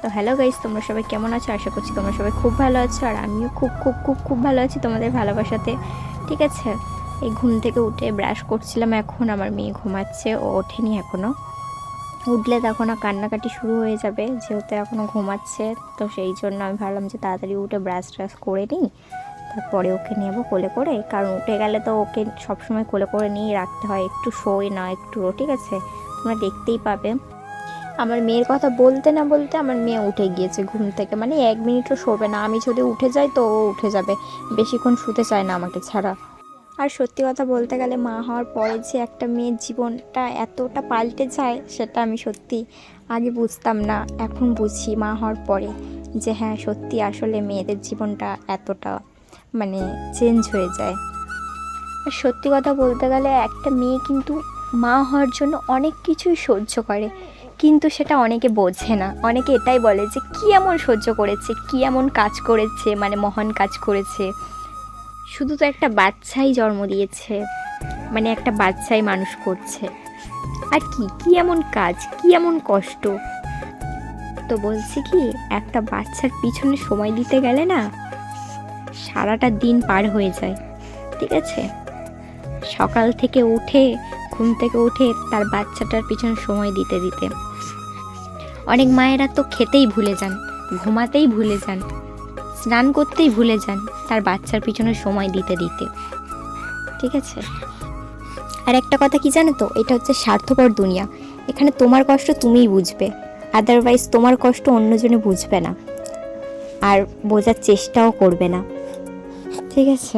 তো hello guys, তোমরা সবাই কেমন আছো? আশা করছি তোমরা সবাই খুব ভালো আছো, আর আমিও খুব খুব খুব খুব ভালো আছি তোমাদের ভালোবাসাতে। ঠিক আছে, এই ঘুম থেকে উঠে ব্রাশ করছিলাম, এখন আমার মেয়ে ঘুমাচ্ছে, ও ওঠেনি এখনও। উঠলে তখন কান্নাকাটি শুরু হয়ে যাবে, যেহেতু এখনও ঘুমাচ্ছে। তো সেই জন্য আমি ভাবলাম যে তাড়াতাড়ি উঠে ব্রাশ ট্রাশ করে নিই, তারপরে ওকে নেবো কোলে করে, কারণ উঠে গেলে তো ওকে সবসময় কোলে করে নিয়েই রাখতে হয়, একটু শোয় না একটু। ঠিক আছে, তোমরা দেখতেই পাবে। আমার মেয়ের কথা বলতে না বলতে আমার মেয়ে উঠে গিয়েছে ঘুম থেকে, মানে 1 মিনিটও শোবে না। আমি যদি উঠে যাই তো ও উঠে যাবে, বেশিক্ষণ শুতে চায় না আমাকে ছাড়া। আর সত্যি কথা বলতে গেলে, মা হওয়ার পরে যে একটা মেয়ের জীবনটা এতটা পাল্টে যায়, সেটা আমি সত্যি আগে বুঝতাম না, এখন বুঝি মা হওয়ার পরে যে হ্যাঁ, সত্যি আসলে মেয়েদের জীবনটা এতটা মানে চেঞ্জ হয়ে যায়। আর সত্যি কথা বলতে গেলে, একটা মেয়ে কিন্তু মা হওয়ার জন্য অনেক কিছুই সহ্য করে, কিন্তু সেটা অনেকে বোঝে না। অনেকে এটাই বলে যে কী এমন সহ্য করেছে, কী এমন কাজ করেছে, মানে মহান কাজ করেছে। শুধু তো একটা বাচ্চাই জন্ম দিয়েছে, মানে একটা বাচ্চাই মানুষ করছে, আর কি কী এমন কাজ, কী এমন কষ্ট। তো বলছি কি, একটা বাচ্চার পিছনে সময় দিতে গেলে না সারাটা দিন পার হয়ে যায়। ঠিক আছে, সকাল থেকে উঠে, ঘুম থেকে উঠে তার বাচ্চাটার পিছনে সময় দিতে দিতে অনেক মায়েরা তো খেতেই ভুলে যান, ঘুমাতেই ভুলে যান, স্নান করতেই ভুলে যান তার বাচ্চার পিছনে সময় দিতে দিতে। ঠিক আছে, আর একটা কথা কি জানো তো, এটা হচ্ছে স্বার্থপর দুনিয়া। এখানে তোমার কষ্ট তুমিই বুঝবে, আদারওয়াইজ তোমার কষ্ট অন্যজনে বুঝবে না, আর বোঝার চেষ্টাও করবে না। ঠিক আছে।